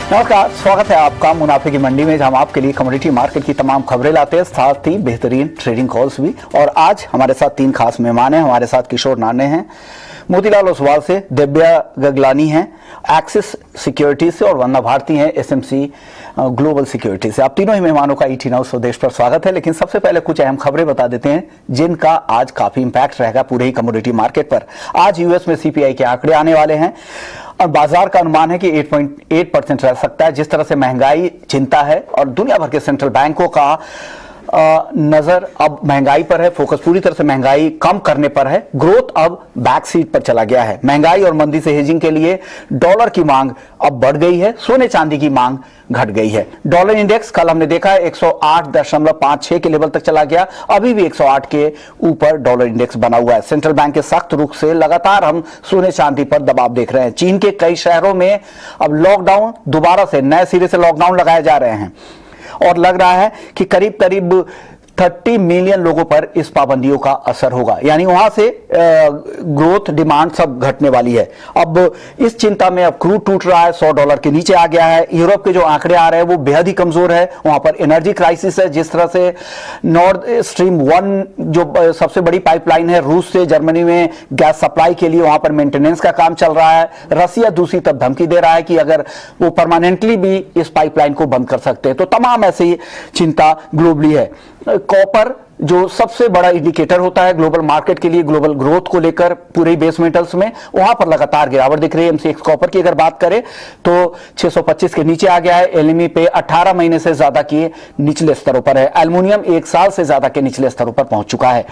नमस्कार, स्वागत है आपका मुनाफे की मंडी में, जहां हम आपके लिए कमोडिटी मार्केट की तमाम खबरें लाते हैं, साथ ही बेहतरीन ट्रेडिंग कॉल्स भी। और आज हमारे साथ तीन खास मेहमान हैं। हमारे साथ किशोर नाने हैं, मोतीलाल ओसवाल से, दिव्या गगलानी हैं एक्सिस सिक्योरिटीज से, और वंदना भारती हैं एसएमसी ग्लोबल सिक्योरिटी से। आप तीनों ही मेहमानों का ईटी नाउ स्वदेश पर स्वागत है। लेकिन सबसे पहले कुछ अहम खबरें बता देते हैं जिनका आज काफी इंपैक्ट रहेगा पूरे ही कमोडिटी मार्केट पर। आज यूएस में सीपीआई के आंकड़े आने वाले हैं और बाजार का अनुमान है कि 8.8% रह सकता है। जिस तरह से महंगाई चिंता है और दुनिया भर के सेंट्रल बैंकों का नजर अब महंगाई पर है, फोकस पूरी तरह से महंगाई कम करने पर है। ग्रोथ अब बैक सीट पर चला गया है। महंगाई और मंदी से हेजिंग के लिए डॉलर की मांग अब बढ़ गई है, सोने चांदी की मांग घट गई है। डॉलर इंडेक्स कल हमने देखा है 108.56 के लेवल तक चला गया, अभी भी 108 के ऊपर डॉलर इंडेक्स बना हुआ है। सेंट्रल बैंक के सख्त रुख से लगातार हम सोने चांदी पर दबाव देख रहे हैं। चीन के कई शहरों में अब लॉकडाउन दोबारा से नए सिरे से लॉकडाउन लगाए जा रहे हैं और लग रहा है कि करीब करीब 30 मिलियन लोगों पर इस पाबंदियों का असर होगा, यानी वहां से ग्रोथ डिमांड सब घटने वाली है। अब इस चिंता में अब क्रूड टूट रहा है, $100 के नीचे आ गया है। यूरोप के जो आंकड़े आ रहे हैं वो बेहद ही कमजोर है। वहां पर एनर्जी क्राइसिस है। जिस तरह से नॉर्थ स्ट्रीम 1 जो सबसे बड़ी पाइपलाइन है रूस से जर्मनी में गैस सप्लाई के लिए, वहां पर मेंटेनेंस का काम चल रहा है। रसिया दूसरी तरफ धमकी दे रहा है कि अगर वो परमानेंटली भी इस पाइपलाइन को बंद कर सकते हैं। तो तमाम ऐसी चिंता ग्लोबली है। कॉपर जो सबसे बड़ा इंडिकेटर होता है ग्लोबल मार्केट के लिए, ग्लोबल ग्रोथ को लेकर पूरे बेस मेटल्स में, वहां पर लगातार गिरावट दिख रही है। एमसीएक्स कॉपर की अगर बात करें तो 625 के नीचे आ गया है। एलएमई पे 18 महीने से ज्यादा के निचले स्तरों पर है। एल्युमिनियम 1 साल से ज्यादा के निचले स्तरों पर पहुंच चुका है।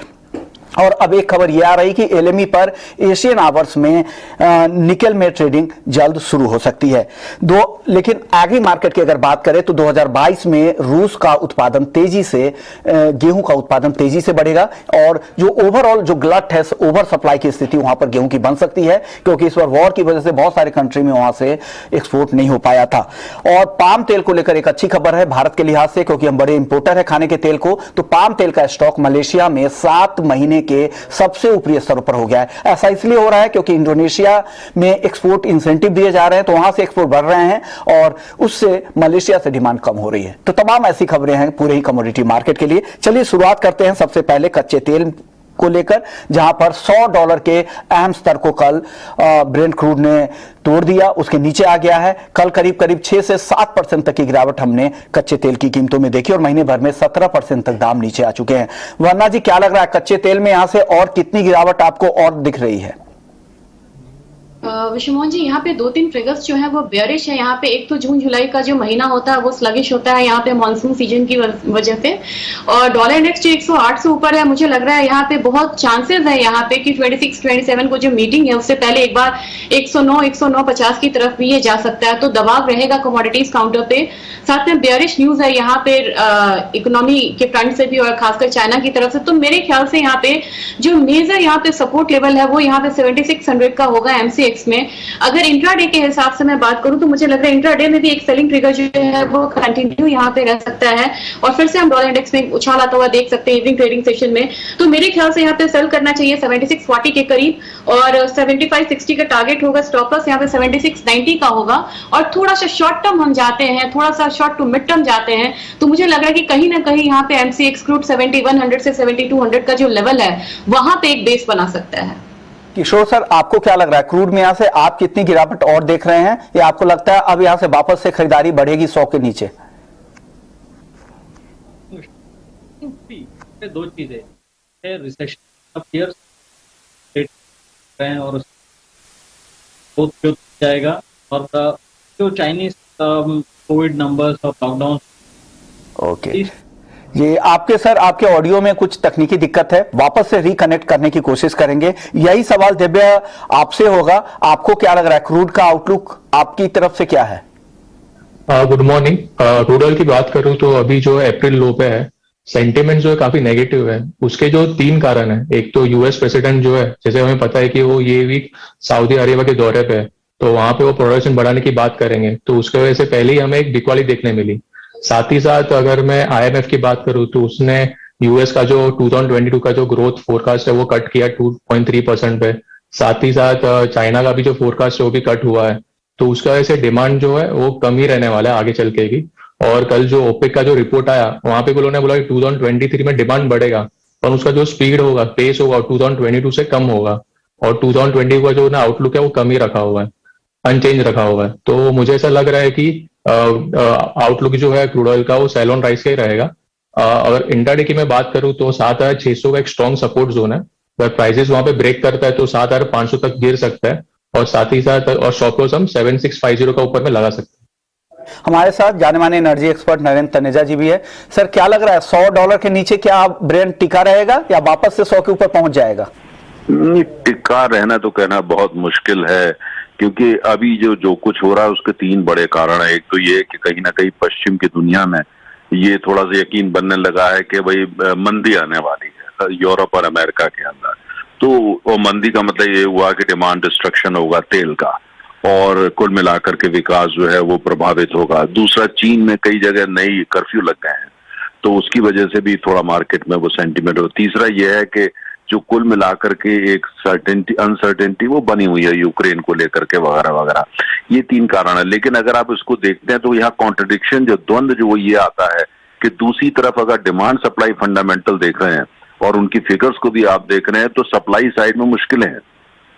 और अब एक खबर यह आ रही कि एलएमई पर एशियन आवर्स में निकल में ट्रेडिंग जल्द शुरू हो सकती है। लेकिन एग्री मार्केट की अगर बात करें तो 2022 में रूस का उत्पादन तेजी से, गेहूं का उत्पादन तेजी से बढ़ेगा और जो ओवरऑल जो ग्लट है, ओवर सप्लाई की स्थिति वहां पर गेहूं की बन सकती है, क्योंकि इस बार वॉर की वजह से बहुत सारे कंट्री में वहां से एक्सपोर्ट नहीं हो पाया था। और पाम तेल को लेकर एक अच्छी खबर है भारत के लिहाज से, क्योंकि हम बड़े इंपोर्टर है खाने के तेल को। तो पाम तेल का स्टॉक मलेशिया में 7 महीने के सबसे ऊपरी स्तरों पर हो गया है। ऐसा इसलिए हो रहा है क्योंकि इंडोनेशिया में एक्सपोर्ट इंसेंटिव दिए जा रहे हैं, तो वहां से एक्सपोर्ट बढ़ रहे हैं और उससे मलेशिया से डिमांड कम हो रही है। तो तमाम ऐसी खबरें हैं पूरे ही कमोडिटी मार्केट के लिए। चलिए शुरुआत करते हैं सबसे पहले कच्चे तेल को लेकर, जहां पर $100 के अहम स्तर को कल ब्रेंट क्रूड ने तोड़ दिया, उसके नीचे आ गया है। कल करीब करीब 6 से 7% तक की गिरावट हमने कच्चे तेल की कीमतों में देखी और महीने भर में 17% तक दाम नीचे आ चुके हैं। वरना जी क्या लग रहा है कच्चे तेल में यहां से और कितनी गिरावट आपको और दिख रही है? विश्वमोहन जी, यहाँ पे 2-3 ट्रिगर्स जो है वो बेयरिश है। यहाँ पे एक तो जून जुलाई का जो महीना होता है वो स्लगिश होता है यहाँ पे मानसून सीजन की वजह से, और डॉलर इंडेक्स जो 108 से ऊपर है, मुझे लग रहा है यहाँ पे बहुत चांसेस है यहाँ पे कि 26-27 को जो मीटिंग है उससे पहले एक बार 109-109.50 की तरफ भी ये जा सकता है। तो दबाव रहेगा कमोडिटीज काउंटर पे। साथ में बेयरिश न्यूज है यहाँ पे इकोनॉमी के फ्रंट से भी और खासकर चाइना की तरफ से। तो मेरे ख्याल से यहाँ पे जो मेजर यहाँ पे सपोर्ट लेवल है वो यहाँ पे 7600 का होगा एमसीएक्स में। अगर इंट्राडे के हिसाब से मैं बात करूं तो मुझे लग रहा है इंट्राडे में भी एक सेलिंग ट्रिगर जो है वो कंटिन्यू यहाँ पे रह सकता है और फिर से हम डॉलर इंडेक्स में उछाल आता हुआ देख सकते हैं इवनिंग ट्रेडिंग सेशन में। तो मेरे ख्याल से यहाँ पे सेल करना चाहिए 7640 के करीब, और 7560 का टारगेट होगा। स्टॉप लॉस यहाँ पे 7690 का होगा। और थोड़ा सा शॉर्ट टर्म हम जाते हैं, थोड़ा सा शॉर्ट टू मिड टर्म जाते हैं, तो मुझे लग रहा है कि कहीं ना कहीं यहाँ पे एमसीएक्स क्रूड 7100 से 7200 का जो लेवल है वहां पे एक बेस बना सकता है। किशोर सर, आपको क्या लग रहा है क्रूड में यहां से आप कितनी गिरावट और देख रहे हैं, या आपको लगता है अब यहां से वापस से खरीदारी बढ़ेगी 100 के नीचे? दो चीजें है, रिसेशन और जाएगा, और जो चाइनीज कोविड नंबर्स और लॉकडाउन। ओके, ये आपके सर आपके ऑडियो में कुछ तकनीकी दिक्कत है, वापस से रिकनेक्ट करने की कोशिश करेंगे। यही सवाल दिव्या आपसे होगा, आपको क्या लग रहा है क्रूड का आउटलुक आपकी तरफ से क्या है? Good morning. क्रूड ऑयल की बात करूं तो अभी जो अप्रैल लो पे है, सेंटिमेंट जो है काफी नेगेटिव है। उसके जो 3 कारण है, एक तो यूएस प्रेसिडेंट जो है, जैसे हमें पता है कि वो ये वीक सऊदी अरेबिया के दौरे पे है, तो वहां पे वो प्रोडक्शन बढ़ाने की बात करेंगे, तो उसके वजह से पहले ही हमें एक बिकवाली देखने मिली। साथ ही साथ अगर मैं आईएमएफ की बात करूं तो उसने यूएस का जो 2022 का जो ग्रोथ फोरकास्ट है वो कट किया 2.3% पे। साथ ही साथ चाइना का भी जो फोरकास्ट है वो भी कट हुआ है। तो उसका वजह से डिमांड जो है वो कम ही रहने वाला है आगे चल के भी। और कल जो ओपेक का जो रिपोर्ट आया वहां पे उन्होंने बोला कि 2023 में डिमांड बढ़ेगा, पर उसका जो स्पीड होगा, पेस होगा 2022 से कम होगा, और 2020 का जो ना आउटलुक है वो कम ही रखा हुआ है, अनचेंज रखा हुआ है। तो मुझे ऐसा लग रहा है कि आउटलुक जो है क्रूड ऑयल का वो सेल ऑन राइस का ही रहेगा। अगर इंट्राडे की मैं बात करूं तो 7,600 का एक स्ट्रॉन्ग सपोर्ट जोन है, अगर प्राइसेस वहां पे ब्रेक करता है तो 7,500 तक गिर सकता है, और साथ ही साथ और स्टॉप लॉस हम 7,650 का ऊपर में लगा सकते हैं। हमारे साथ जाने माने एनर्जी एक्सपर्ट नरेंद्र तनेजा जी भी है। सर, क्या लग रहा है $100 के नीचे क्या ब्रेंट टिका रहेगा या वापस से 100 के ऊपर पहुंच जाएगा? टिका रहना तो कहना बहुत मुश्किल है, क्योंकि अभी जो कुछ हो रहा है उसके तीन बड़े कारण है। एक तो ये कि कहीं ना कहीं पश्चिम की दुनिया में ये थोड़ा सा यकीन बनने लगा है कि भाई मंदी आने वाली है यूरोप और अमेरिका के अंदर। तो वो मंदी का मतलब ये हुआ कि डिमांड डिस्ट्रक्शन होगा तेल का, और कुल मिलाकर के विकास जो है वो प्रभावित होगा। दूसरा, चीन में कई जगह नई कर्फ्यू लग गए हैं, तो उसकी वजह से भी थोड़ा मार्केट में वो सेंटीमेंट हो। तीसरा ये है कि जो कुल मिलाकर के एक अनसर्टेनिटी वो बनी हुई है यूक्रेन को लेकर के वगैरह वगैरह, ये तीन कारण है। लेकिन अगर आप इसको देखते हैं तो यहाँ कॉन्ट्रडिक्शन जो द्वंद जो वो ये आता है कि दूसरी तरफ अगर डिमांड सप्लाई फंडामेंटल देख रहे हैं और उनकी फिगर्स को भी आप देख रहे हैं तो सप्लाई साइड में मुश्किलें हैं।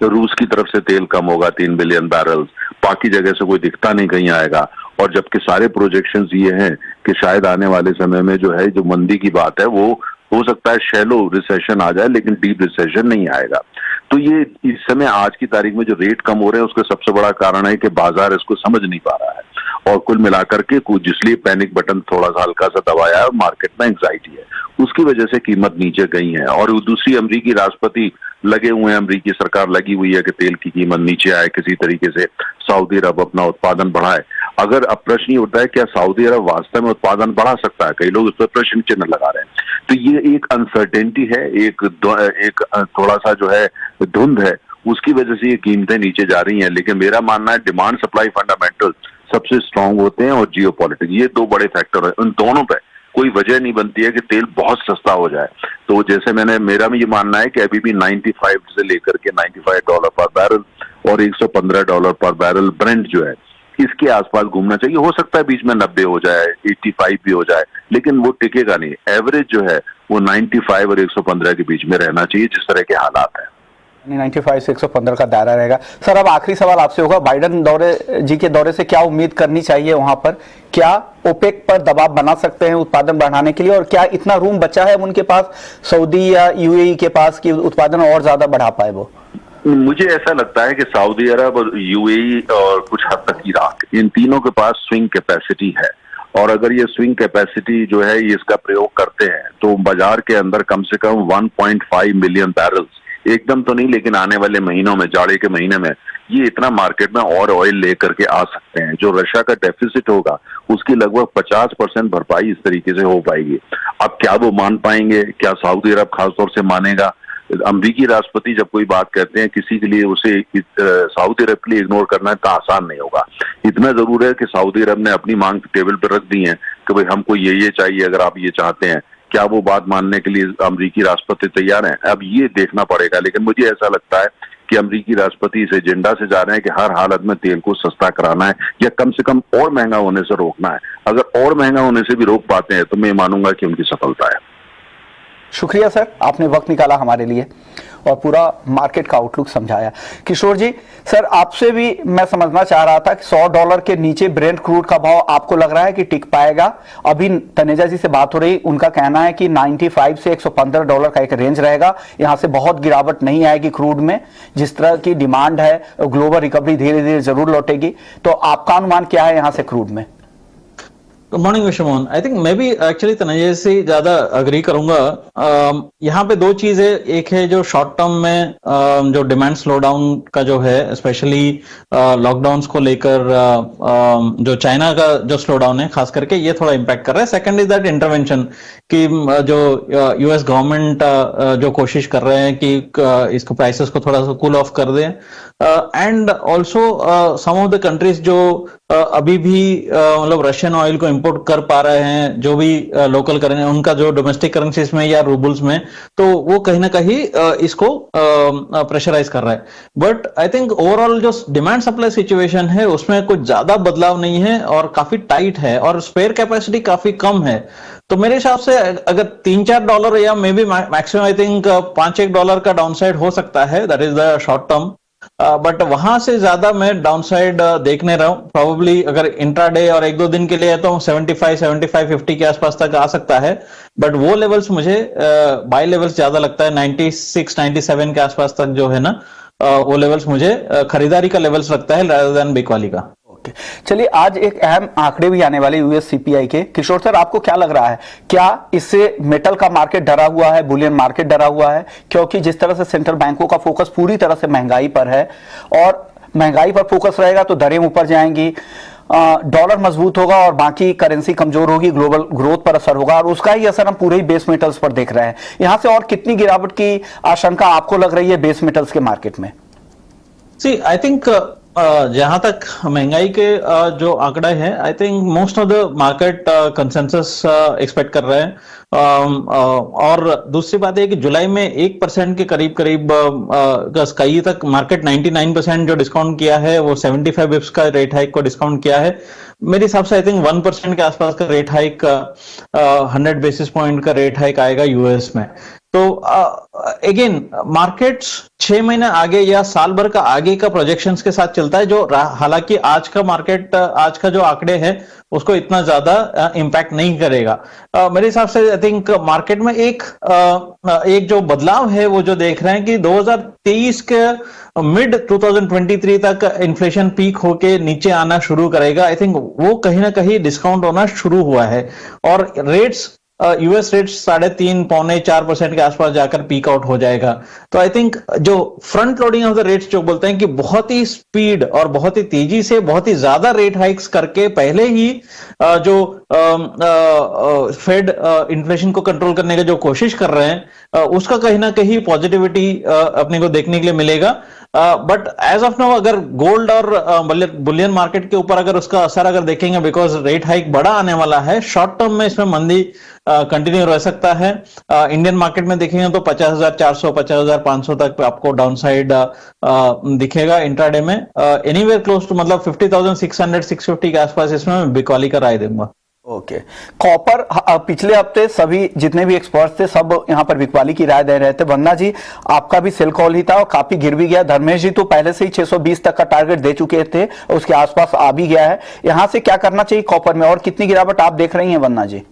तो रूस की तरफ से तेल कम होगा 3 बिलियन बैरल्स, बाकी जगह से कोई दिखता नहीं कहीं आएगा। और जबकि सारे प्रोजेक्शंस ये हैं कि शायद आने वाले समय में जो है जो मंदी की बात है वो हो सकता है शैलो रिसेशन आ जाए, लेकिन डीप रिसेशन नहीं आएगा। तो ये इस समय आज की तारीख में जो रेट कम हो रहे हैं उसका सबसे बड़ा कारण है कि बाजार इसको समझ नहीं पा रहा है, और कुल मिलाकर के कुछ इसलिए पैनिक बटन थोड़ा सा हल्का सा दबाया है, मार्केट में एंग्जाइटी है, उसकी वजह से कीमत नीचे गई है। और दूसरी, अमरीकी राष्ट्रपति लगे हुए हैं, अमरीकी सरकार लगी हुई है कि तेल की कीमत नीचे आए, किसी तरीके से सऊदी अरब अपना उत्पादन बढ़ाए। अगर अब प्रश्न ये उठता है क्या सऊदी अरब वास्तव में उत्पादन बढ़ा सकता है, कई लोग इस पर प्रश्न चिन्ह लगा रहे हैं। तो ये एक अनसर्टेनिटी है, एक थोड़ा सा जो है धुंध है, उसकी वजह से ये कीमतें नीचे जा रही हैं। लेकिन मेरा मानना है डिमांड सप्लाई फंडामेंटल सबसे स्ट्रांग होते हैं, और जियो पॉलिटिक्स, ये दो बड़े फैक्टर है। उन दोनों पे कोई वजह नहीं बनती है कि तेल बहुत सस्ता हो जाए। तो जैसे मेरा ये मानना है कि अभी भी 95 से लेकर के $95 पर बैरल और $115 पर बैरल ब्रेंट जो है इसके आसपास घूमना चाहिए। हो सकता है बीच में 90 हो जाए, 85 भी हो जाए, लेकिन वो टिकेगा नहीं। एवरेज जो है वो 95 और 115 के बीच में रहना चाहिए, जिस तरह के हालात हैं। 95 से 115 का दायरा रहेगा। सर, अब आखिरी सवाल आपसे होगा, बाइडेन जी के दौरे से क्या उम्मीद करनी चाहिए वहां पर? क्या ओपेक पर दबाव बना सकते हैं उत्पादन बढ़ाने के लिए, और क्या इतना रूम बचा है उनके पास सऊदी या यूएई के पास कि उत्पादन और ज्यादा बढ़ा पाए वो? मुझे ऐसा लगता है कि सऊदी अरब और यूएई और कुछ हद तक इराक, इन तीनों के पास स्विंग कैपेसिटी है, और अगर ये स्विंग कैपेसिटी जो है ये इसका प्रयोग करते हैं तो बाजार के अंदर कम से कम 1.5 मिलियन बैरल्स, एकदम तो नहीं लेकिन आने वाले महीनों में, जाड़े के महीने में ये इतना मार्केट में और ऑयल लेकर के आ सकते हैं। जो रशिया का डेफिसिट होगा उसकी लगभग 50% भरपाई इस तरीके से हो पाएगी। अब क्या वो मान पाएंगे, क्या सऊदी अरब खासतौर से मानेगा? अमरीकी राष्ट्रपति जब कोई बात कहते हैं किसी के लिए उसे सऊदी अरब के लिए इग्नोर करना इतना आसान नहीं होगा। इतना जरूर है कि सऊदी अरब ने अपनी मांग टेबल पर रख दी है कि भाई हमको ये चाहिए, अगर आप ये चाहते हैं, क्या वो बात मानने के लिए अमरीकी राष्ट्रपति तैयार हैं? अब ये देखना पड़ेगा। लेकिन मुझे ऐसा लगता है कि अमरीकी राष्ट्रपति इस एजेंडा से जा रहे हैं कि हर हालत में तेल को सस्ता कराना है, या कम से कम और महंगा होने से रोकना है। अगर और महंगा होने से भी रोक पाते हैं तो मैं मानूंगा कि उनकी सफलता है। शुक्रिया सर, आपने वक्त निकाला हमारे लिए और पूरा मार्केट का आउटलुक समझाया। किशोर जी, सर आपसे भी मैं समझना चाह रहा था कि $100 के नीचे ब्रेंट क्रूड का भाव आपको लग रहा है कि टिक पाएगा? अभी तनेजा जी से बात हो रही, उनका कहना है कि 95 से $115 का एक रेंज रहेगा, यहां से बहुत गिरावट नहीं आएगी क्रूड में, जिस तरह की डिमांड है ग्लोबल रिकवरी धीरे धीरे जरूर लौटेगी। तो आपका अनुमान क्या है यहां से क्रूड में? Good morning mister Mohan. I think मैं भी एक्चुअली तनय से ज्यादा अग्री करूंगा। यहाँ पे दो चीजें, एक है जो शॉर्ट टर्म में जो डिमांड स्लो डाउन का जो है, स्पेशली लॉकडाउन्स को लेकर जो चाइना का जो स्लो डाउन है खास करके, ये थोड़ा इम्पैक्ट कर रहा है। सेकंड इज दैट इंटरवेंशन कि जो यूएस गवर्नमेंट जो कोशिश कर रहे हैं कि इसको प्राइसेस को थोड़ा सा कूल ऑफ कर दें, and also some of the countries जो अभी भी मतलब रशियन ऑयल को इंपोर्ट कर पा रहे हैं, जो भी लोकल करेंसी उनका जो डोमेस्टिक करेंसीज में या रूबल्स में, तो वो कहीं ना कहीं इसको प्रेशराइज कर रहा है। बट आई थिंक ओवरऑल जो डिमांड सप्लाई सिचुएशन है उसमें कुछ ज्यादा बदलाव नहीं है और काफी टाइट है और स्पेयर कैपेसिटी काफी कम है। तो मेरे हिसाब से अगर $3-4 या may be maximum I think $5-1 का डाउनसाइड हो सकता है, that is the short term. But वहां से ज्यादा मैं डाउनसाइड देखने रहा हूं। प्रोबेबली अगर इंट्राडे और 1-2 दिन के लिए है तो 75-50 के आसपास तक आ सकता है। बट वो लेवल्स मुझे बाय लेवल्स ज्यादा लगता है, 96-97 के आसपास तक जो है ना, वो लेवल्स मुझे खरीदारी का लेवल्स लगता है rather than बिकवाली का। चलिए, आज एक अहम आंकड़े भी आने वाले यूएस सीपीआई के। किशोर सर, आपको क्या लग रहा है, क्या इससे मेटल का मार्केट डरा हुआ है, बुलियन मार्केट डरा हुआ है? क्योंकि जिस तरह से सेंट्रल बैंकों का फोकस पूरी तरह से महंगाई पर है और महंगाई पर फोकस रहेगा तो दरें ऊपर जाएंगी, डॉलर मजबूत होगा और बाकी करेंसी कमजोर होगी, ग्लोबल ग्रोथ पर असर होगा और उसका ही असर हम पूरे ही बेस मेटल्स पर देख रहे हैं। यहां से और कितनी गिरावट की आशंका आपको लग रही है बेस मेटल्स के मार्केट में? सी आई थिंक जहां तक महंगाई के जो आंकड़ा है, I think most of the market consensus expect कर रहे हैं। और दूसरी बात है कि जुलाई में 1% के करीब कई तक मार्केट 99% जो डिस्काउंट किया है वो 75 बिप्स का रेट हाइक को डिस्काउंट किया है। मेरे हिसाब से आई थिंक 1% के आसपास का रेट हाइक, 100 बेसिस पॉइंट का रेट हाइक आएगा यूएस में। तो अगेन मार्केट्स 6 महीने आगे या साल भर का आगे का प्रोजेक्शंस के साथ चलता है, जो हालांकि आज का मार्केट, आज का जो आंकड़े हैं उसको इतना ज्यादा इंपैक्ट नहीं करेगा। मेरे हिसाब से आई थिंक मार्केट में एक जो बदलाव है वो जो देख रहे हैं कि 2023 के मिड 2023 तक इन्फ्लेशन पीक होके नीचे आना शुरू करेगा। आई थिंक वो कहीं ना कहीं डिस्काउंट होना शुरू हुआ है और रेट्स, यूएस रेट्स 3.5-4% के आसपास जाकर पीक आउट हो जाएगा। तो आई थिंक जो front loading of the rates जो बोलते हैं कि बहुत ही स्पीड और बहुत ही तेजी से बहुत ही ज्यादा रेट हाइक्स करके पहले ही जो फेड इन्फ्लेशन को कंट्रोल करने का जो कोशिश कर रहे हैं, उसका कहीं ना कहीं पॉजिटिविटी अपने को देखने के लिए मिलेगा। बट एज ऑफ नाउ अगर गोल्ड और बुलियन मार्केट के ऊपर अगर उसका असर अगर देखेंगे, बिकॉज रेट हाइक बड़ा आने वाला है, शॉर्ट टर्म में इसमें मंदी कंटिन्यू रह सकता है। इंडियन मार्केट में देखेंगे तो 50,400 50,500 तक आपको डाउनसाइड दिखेगा इंट्राडे में। एनीवेयर क्लोज टू मतलब 50,600 650 के आसपास इसमें मैं बिकवाली का राय दूंगा। ओके। कॉपर, पिछले हफ्ते सभी जितने भी एक्सपर्ट्स थे सब यहाँ पर बिकवाली की राय दे रहे थे। वंदना जी, आपका भी सेल कॉल ही था और काफी गिर भी गया। धर्मेश जी तो पहले से ही 620 तक का टारगेट दे चुके थे, उसके आसपास आ भी गया है। यहां से क्या करना चाहिए कॉपर में और कितनी गिरावट आप देख रही हैं वंदना जी?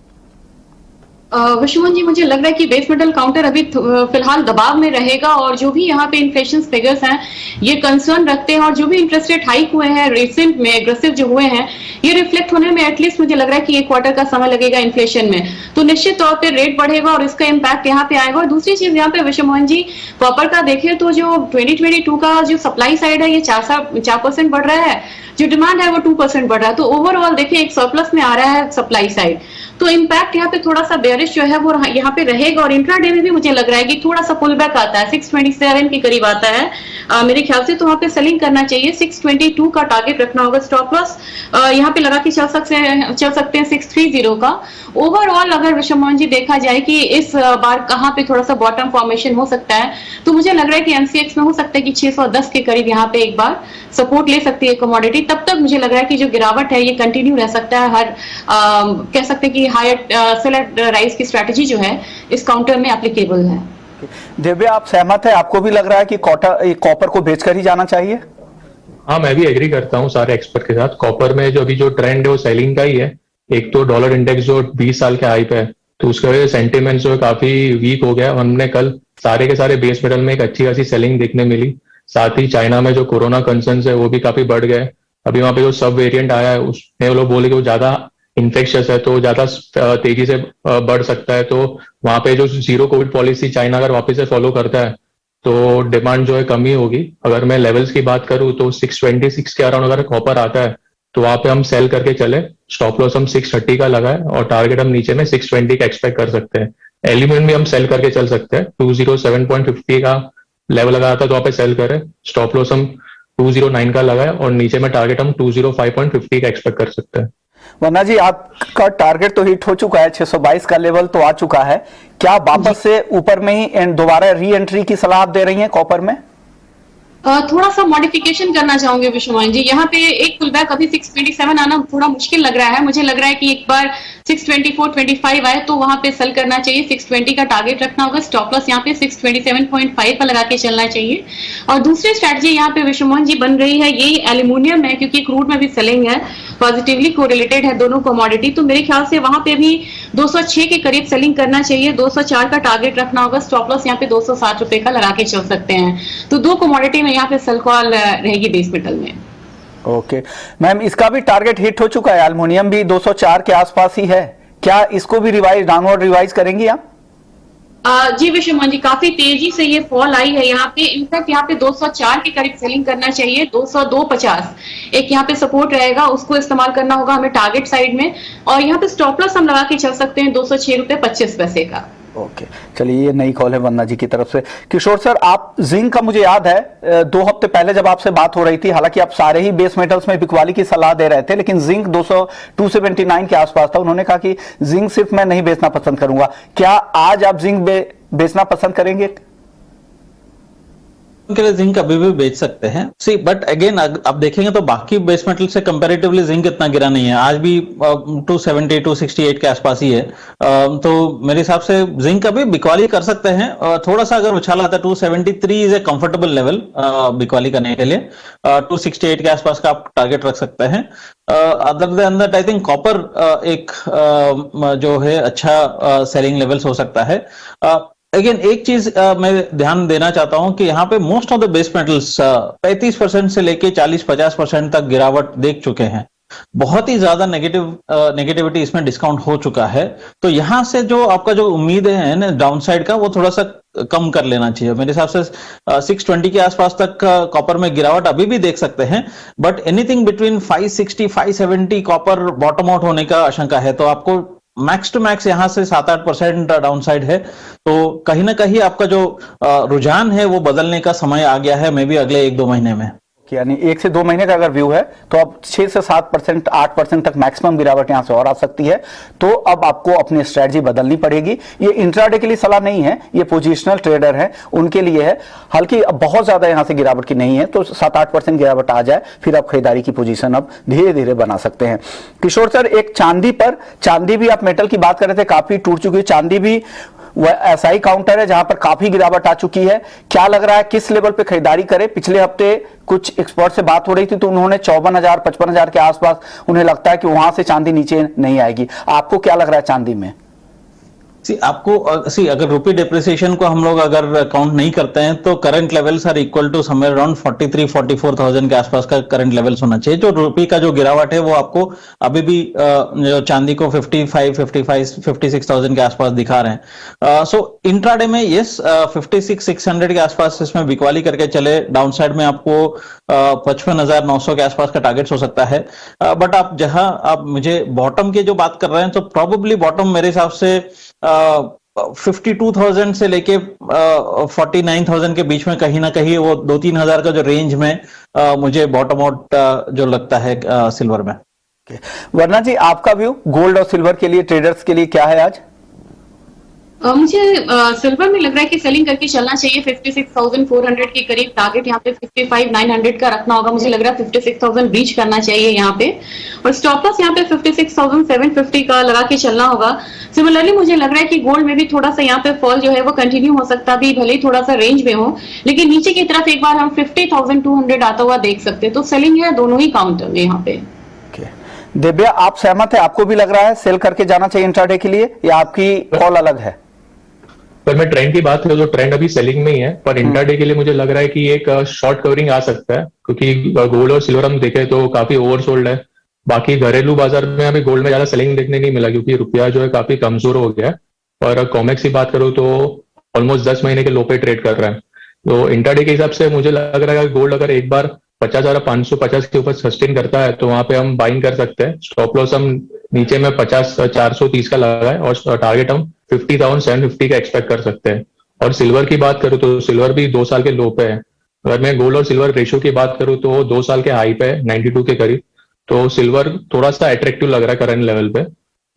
विश्वमोहन जी, मुझे लग रहा है कि बेस मेटल काउंटर अभी फिलहाल दबाव में रहेगा और जो भी यहाँ पे इन्फ्लेशन फिगर्स हैं ये कंसर्न रखते हैं और जो भी इंटरेस्ट रेट हाइक हुए हैं रिसेंट में, एग्रेसिव जो हुए हैं, ये रिफ्लेक्ट होने में एटलीस्ट मुझे लग रहा है कि 1 क्वार्टर का समय लगेगा इन्फ्लेशन में। तो निश्चित तौर पर रेट बढ़ेगा और इसका इम्पैक्ट यहाँ पे आएगा। और दूसरी चीज यहाँ पे विश्वमोहन जी, कॉपर का देखें तो जो 2022 का जो सप्लाई साइड है ये 4% बढ़ रहा है, जो डिमांड है वो 2% बढ़ रहा है। तो ओवरऑल देखिए एक सरप्लस में आ रहा है सप्लाई साइड, तो इम्पैक्ट यहाँ पे थोड़ा सा बेयरिश जो है वो यहाँ पे रहेगा। और इंट्राडे में भी मुझे लग रहा है कि थोड़ा सा पुल बैक आता है, 627 के करीब आता है मेरे ख्याल से, तो वहां पे सेलिंग करना चाहिए। 622 का टारगेट रखना होगा स्टॉप लॉस, यहाँ पे लगा के चल सकते हैं 630 का। ओवरऑल अगर विश्वमोहन जी देखा जाए कि इस बार कहाँ पे थोड़ा सा बॉटम फॉर्मेशन हो सकता है, तो मुझे लग रहा है कि एमसीएक्स में हो सकता है कि 610 के करीब यहाँ पे एक बार सपोर्ट ले सकती है कमोडिटी। तब तक मुझे लग रहा है कि जो गिरावट है ये कंटिन्यू रह सकता है। हर कह सकते हैं कि हायर सेल एट राइज की स्ट्रेटजी जो है इस काउंटर में एप्लीकेबल है। दिव्या, आप सहमत है? आपको भी लग रहा है कि कॉपर को बेचकर ही जाना चाहिए? हाँ, मैं भी एग्री करता हूँ सारे एक्सपर्ट के साथ। कॉपर में जो अभी जो ट्रेंड है वो सेलिंग का ही है। एक तो डॉलर इंडेक्स जो 20 साल के हाई पे है, तो उसकी वजह से सेंटिमेंट जो है काफी वीक हो गया। हमने कल सारे के सारे बेस मेटल में एक अच्छी खासी सेलिंग देखने मिली। साथ ही चाइना में जो कोरोना कंसर्न्स है वो भी काफी बढ़ गए। अभी वहां पे जो सब वेरिएंट आया है उसमें वो लोग बोले कि वो ज्यादा इन्फेक्शियस है तो ज्यादा तेजी से बढ़ सकता है। तो वहां पे जो जीरो कोविड पॉलिसी चाइना अगर वापस से फॉलो करता है तो डिमांड जो है कम ही होगी। अगर मैं लेवल्स की बात करूं तो 626 के अराउंड अगर कॉपर आता है तो वहां पे हम सेल करके चले। स्टॉप लॉस हम 630 का लगाए और टारगेट हम नीचे में 620 का एक्सपेक्ट कर सकते हैं। एलिमेंट भी हम सेल करके चल सकते हैं। 207.50 का लेवल लगाया था तो वहां पे सेल करें। स्टॉप लॉस हम 209 का लगा है और नीचे में टारगेट हम 205.50 का एक्सपेक्ट कर सकते हैं। वर्ना जी, आपका टारगेट तो हिट हो चुका है, 622 का लेवल तो आ चुका है। क्या वापस से ऊपर में ही दोबारा री एंट्री की सलाह आप दे रही हैं कॉपर में? थोड़ा सा मॉडिफिकेशन करना चाहूंगे विश्वमोहन जी। यहाँ पे एक पुल बैक अभी 627 आना थोड़ा मुश्किल लग रहा है। मुझे लग रहा है कि एक बार 624-25 आए तो वहां पे सेल करना चाहिए। 620 का टारगेट रखना होगा। स्टॉप लॉस यहाँ पे 627.5 पर लगा के चलना चाहिए। और दूसरी स्ट्रैटेजी यहाँ पे विश्वमोहन जी बन रही है, ये एल्यूमिनियम है, क्योंकि क्रूड में भी सेलिंग है, पॉजिटिवली कोरिलेटेड है दोनों कमोडिटी। तो मेरे ख्याल से वहां पे भी 206 के करीब सेलिंग करना चाहिए। 204 का टारगेट रखना होगा। स्टॉप लॉस यहाँ पे 260 रुपए का लगा के चल सकते हैं। तो दो कमोडिटी में यहाँ पे सेल कॉल रहेगी बेस मेटल में। ओके मैम, इसका भी टारगेट हिट हो चुका है, एल्युमिनियम भी 204 के आसपास ही है। क्या इसको भी रिवाइज डाउनवर्ड रिवाइज करेंगी आप? जी विश्वमोहन जी, काफी तेजी से ये फॉल आई है यहाँ पे। इनफैक्ट यहाँ पे 204 के करीब सेलिंग करना चाहिए। 202.50 एक यहाँ पे सपोर्ट रहेगा, उसको इस्तेमाल करना होगा हमें टारगेट साइड में। और यहाँ पे स्टॉप लॉस हम लगा के चल सकते हैं 206 रुपए 25 पैसे का। ओके चलिए, ये नई कॉल है वंदना जी की तरफ से। किशोर सर, आप जिंक का, मुझे याद है 2 हफ्ते पहले जब आपसे बात हो रही थी, हालांकि आप सारे ही बेस मेटल्स में बिकवाली की सलाह दे रहे थे, लेकिन जिंक 279 के आसपास था। उन्होंने कहा कि जिंक सिर्फ मैं नहीं बेचना पसंद करूंगा। क्या आज आप जिंक बेचना पसंद करेंगे? के लिए जिंक अभी भी बेच सकते हैं। सी बट अगेन आप देखेंगे तो बाकी बेस मेटल से कंपैरेटिवली जिंक इतना गिरा नहीं है। आज भी 270 268 के आसपास ही है। तो मेरे हिसाब से जिंक अभी बिकवाली कर सकते हैं। थोड़ा सा अगर उछाल आता है 273 इज ए कंफर्टेबल लेवल बिकवाली करने के लिए। 268 के आसपास का आप टारगेट रख सकते हैं। Other than that I think copper एक जो है अच्छा सेलिंग लेवल्स हो सकता है। अगेन एक चीज मैं ध्यान देना चाहता हूं कि यहाँ पे most of the base metals 35% से लेके 40-50% तक गिरावट देख चुके हैं। बहुत ही ज्यादा नेगेटिविटी इसमें डिस्काउंट हो चुका है। तो यहां से जो आपका जो उम्मीद है ना डाउनसाइड का, वो थोड़ा सा कम कर लेना चाहिए। मेरे हिसाब से 620 के आसपास तक कॉपर में गिरावट अभी भी देख सकते हैं। But anything between 560-570 copper bottom out होने का आशंका है। तो आपको मैक्स टू मैक्स यहां से 7-8% डाउनसाइड है। तो कहीं ना कहीं आपका जो रुझान है वो बदलने का समय आ गया है, मे बी अगले 1-2 महीने में। यानी 1 से 2 महीने का अगर व्यू है तो अब 6 से 7%, 8% तक मैक्सिमम गिरावट यहां से और आ सकती है। तो अब आपको अपनी स्ट्रेटजी बदलनी पड़ेगी। ये इंट्राडे के लिए सलाह नहीं है, ये पोजिशनल ट्रेडर है उनके लिए है। हालांकि अब बहुत ज्यादा यहां से गिरावट की नहीं है, तो 7-8% गिरावट आ जाए फिर आप खरीदारी की पोजीशन अब धीरे धीरे बना सकते हैं। किशोर सर, एक चांदी भी आप मेटल की बात कर रहे थे, काफी टूट चुकी है चांदी भी। वह ऐसा ही काउंटर है जहां पर काफी गिरावट आ चुकी है। क्या लग रहा है किस लेवल पे खरीदारी करें? पिछले हफ्ते कुछ एक्सपर्ट से बात हो रही थी तो उन्होंने 54,000 55,000 के आसपास उन्हें लगता है कि वहां से चांदी नीचे नहीं आएगी। आपको क्या लग रहा है चांदी में? अगर रुपी डिप्रिसिएशन को हम लोग अगर काउंट नहीं करते हैं तो current levels are equal to somewhere around 43-44,000 के आसपास का करंट लेवल्स होना चाहिए। जो रुपी का जो गिरावट है वो आपको अभी भी जो चांदी को 55-56,000 के आसपास दिखा रहे हैं। सो इंट्राडे में यस 56,600 के आसपास इसमें बिकवाली करके चले। डाउन साइड में आपको 55,900 के आसपास का टारगेट हो सकता है। बट आप जहां आप मुझे बॉटम की जो बात कर रहे हैं तो प्रोबेबली बॉटम मेरे हिसाब से 52,000 से लेके 49,000 के बीच में कहीं ना कहीं वो 2-3 हजार का जो रेंज में मुझे बॉटम आउट जो लगता है सिल्वर में। वर्ना जी, आपका व्यू गोल्ड और सिल्वर के लिए, ट्रेडर्स के लिए क्या है आज? मुझे सिल्वर में लग रहा है कि सेलिंग करके चलना चाहिए। 56,400 के करीब टारगेट यहाँ पे 55,900 का रखना होगा। मुझे लग रहा है 56,000 ब्रीच करना चाहिए यहाँ पे। और स्टॉप लॉस यहाँ पे 56,750 का लगा के चलना होगा। सिमिलरली मुझे लग रहा है कि गोल्ड में भी थोड़ा सा यहाँ पे फॉल जो है वो कंटिन्यू हो सकता भी, भले ही थोड़ा सा रेंज में हो, लेकिन नीचे की तरफ एक बार हम 50,200 आता हुआ देख सकते हैं। तो सेलिंग है दोनों ही काउंटर में यहाँ पे। दिव्या, आप सहमत है? आपको भी लग रहा है सेल करके जाना चाहिए इंट्राडे के लिए, या आपकी कॉल अलग है? पर मैं ट्रेंड की बात करूं तो ट्रेंड अभी सेलिंग में ही है, पर इंट्राडे के लिए मुझे लग रहा है कि एक शॉर्ट कवरिंग आ सकता है, क्योंकि गोल्ड और सिल्वर हम देखें तो काफी ओवरसोल्ड है। बाकी घरेलू बाजार में अभी गोल्ड में ज्यादा सेलिंग देखने नहीं मिला, क्योंकि रुपया जो है काफी कमजोर हो गया है। और कॉमेक्स की बात करूं तो ऑलमोस्ट 10 महीने के लो पे ट्रेड कर रहा है। तो इंट्राडे के हिसाब से मुझे लग रहा है कि गोल्ड अगर एक बार 50,550 के ऊपर सस्टेन करता है तो वहां पे हम बाइंग कर सकते हैं। स्टॉप लॉस हम नीचे में 430 का लगा है और टारगेट हम 50,750 का एक्सपेक्ट कर सकते हैं। और सिल्वर की बात करूं तो सिल्वर भी 2 साल के लो पे है। अगर मैं गोल्ड और सिल्वर रेशियो की बात करूं तो 2 साल के हाई पे है 92 के करीब। तो सिल्वर थोड़ा सा अट्रैक्टिव लग रहा है करंट लेवल पे।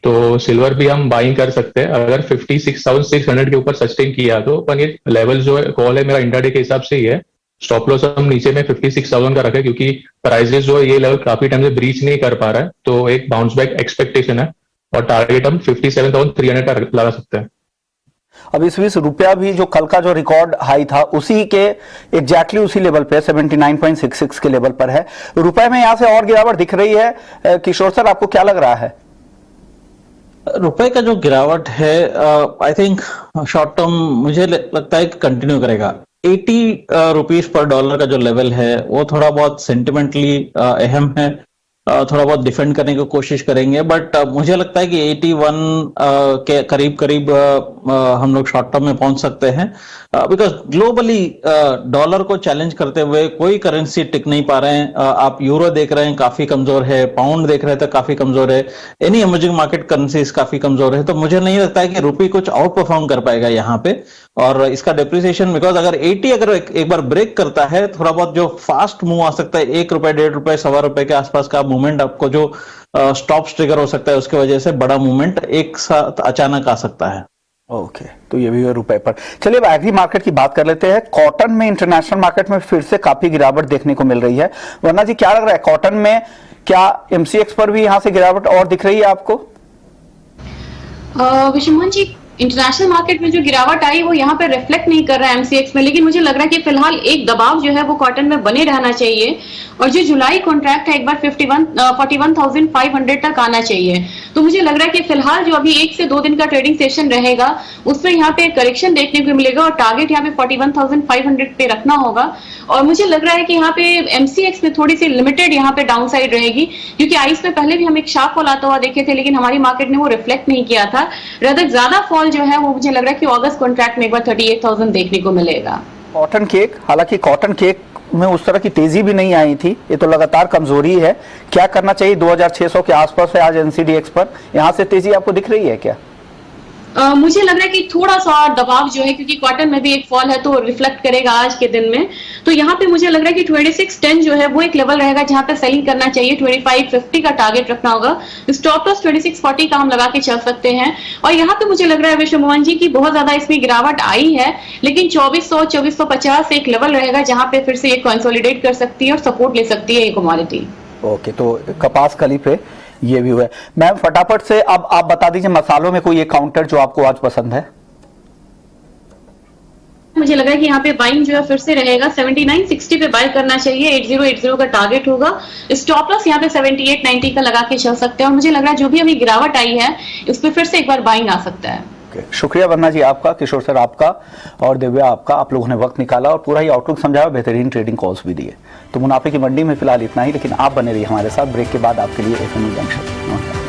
तो सिल्वर भी हम बाइंग कर सकते हैं अगर 56,600 के ऊपर सस्टेन किया तो। पर ये लेवल जो है कॉल है मेरा इंट्राडे के हिसाब से ही है। स्टॉप लॉस हम नीचे में 56,000 का रखे क्योंकि प्राइसेस जो है ये लेवल काफी टाइम से ब्रीच नहीं कर पा रहा है, तो एक बाउंस बैक एक्सपेक्टेशन है और टारगेट हम 57,300 का लगा सकते हैं। अब इस बीच रुपया भी जो कल का जो रिकॉर्ड हाई था उसी के एग्जैक्टली उसी लेवल पे 79.66 के लेवल पर है। रुपए में यहां से और गिरावट दिख रही है। किशोर सर, आपको क्या लग रहा है? रुपए का जो गिरावट है आई थिंक शॉर्ट टर्म मुझे लगता है कि कंटिन्यू करेगा। 80 रुपीस पर डॉलर का जो लेवल है वो थोड़ा बहुत सेंटिमेंटली अहम है, थोड़ा बहुत डिफेंड करने की कोशिश करेंगे, बट मुझे लगता है कि 81 के करीब करीब हम लोग शॉर्ट टर्म में पहुंच सकते हैं, बिकॉज ग्लोबली डॉलर को चैलेंज करते हुए कोई करेंसी टिक नहीं पा रहे हैं। आप यूरो देख रहे हैं काफी कमजोर है, पाउंड देख रहे थे काफी कमजोर है, एनी इमर्जिंग मार्केट करेंसीज काफी कमजोर है। तो मुझे नहीं लगता है कि रुपये कुछ आउट परफॉर्म कर पाएगा यहाँ पे, और इसका डेप्रिसिएशन बिकॉज अगर 80 अगर एक बार ब्रेक करता है थोड़ा बहुत जो फास्ट मूव आ सकता है, ₹1, ₹1.5, ₹1.25 के आसपास का मूवमेंट आपको जो स्टॉप ट्रिगर हो सकता है, उसके वजह से बड़ा मूवमेंट एक साथ अचानक आ सकता है। ओके, तो ये भी है रुपए पर। चलिए अब एग्री मार्केट की बात कर लेते हैं। कॉटन में इंटरनेशनल मार्केट में फिर से काफी गिरावट देखने को मिल रही है। वरना जी क्या लग रहा है कॉटन में, क्या एमसीएक्स पर भी यहां से गिरावट और दिख रही है आपको? विश्वमोहन जी, इंटरनेशनल मार्केट में जो गिरावट आई वो यहाँ पे रिफ्लेक्ट नहीं कर रहा है एमसीएक्स में, लेकिन मुझे लग रहा है कि फिलहाल एक दबाव जो है वो कॉटन में बने रहना चाहिए, और जो जुलाई कॉन्ट्रैक्ट है एक बार 41,500 तक आना चाहिए। तो मुझे लग रहा है कि फिलहाल जो अभी 1 से 2 दिन का ट्रेडिंग सेशन रहेगा उसमें यहाँ पे करेक्शन देखने को मिलेगा, और टारगेट यहाँ पे 41,500 पे रखना होगा। और मुझे लग रहा है कि यहाँ पे एमसीएक्स में थोड़ी सी लिमिटेड यहाँ पे डाउन साइड रहेगी, क्योंकि आइस में पहले भी हम एक शार्प फॉल आता हुआ देखे थे, लेकिन हमारी मार्केट ने वो रिफ्लेक्ट नहीं किया था। रदर ज्यादा फॉल जो है वो मुझे लग रहा है कि अगस्त कॉन्ट्रैक्ट में एक बार 38,000 देखने को मिलेगा। कॉटन केक, हालांकि कॉटन केक में उस तरह की तेजी भी नहीं आई थी, ये तो लगातार कमजोरी है। क्या करना चाहिए? 2600 के आसपास है आज एनसीडीएक्स पर, यहां से तेजी आपको दिख रही है क्या? मुझे लग रहा है कि थोड़ा सा दबाव जो है, क्योंकि कॉटन में भी एक फॉल है तो रिफ्लेक्ट करेगा आज के दिन में। तो यहाँ पे मुझे लग रहा है कि 2610 जो है वो एक लेवल रहेगा जहां पे सेलिंग करना चाहिए। 2550 का टारगेट रखना होगा। स्टॉप लॉस 2640 का हम लगा के चल सकते हैं। और यहाँ पे मुझे लग रहा है विश्वमोहन जी की बहुत ज्यादा इसमें गिरावट आई है, लेकिन 2400 2450 एक लेवल रहेगा जहां पे फिर से ये कंसोलिडेट कर सकती है और सपोर्ट ले सकती है ये कमोडिटी। ओके, तो कपास कली पे ये भी हुआ है। मैम फटाफट से अब आप बता दीजिए मसालों में कोई एक काउंटर जो आपको आज पसंद है? मुझे लग रहा है कि यहाँ पे बाइंग जो है फिर से रहेगा 7960 पे बाय करना चाहिए। 8080 का टारगेट होगा। स्टॉप लॉस यहाँ पे 7890 का लगा के चल सकते हैं, और मुझे लग रहा है जो भी अभी गिरावट आई है उस पर फिर से एक बार बाइंग आ सकता है। शुक्रिया वंदना जी आपका, किशोर सर आपका, और दिव्या आपका। आप लोगों ने वक्त निकाला और पूरा ही आउटलुक समझाया, बेहतरीन ट्रेडिंग कॉल्स भी दिए। तो मुनाफे की मंडी में फिलहाल इतना ही, लेकिन आप बने रहिए हमारे साथ। ब्रेक के बाद आपके लिए एफएम जंक्शन।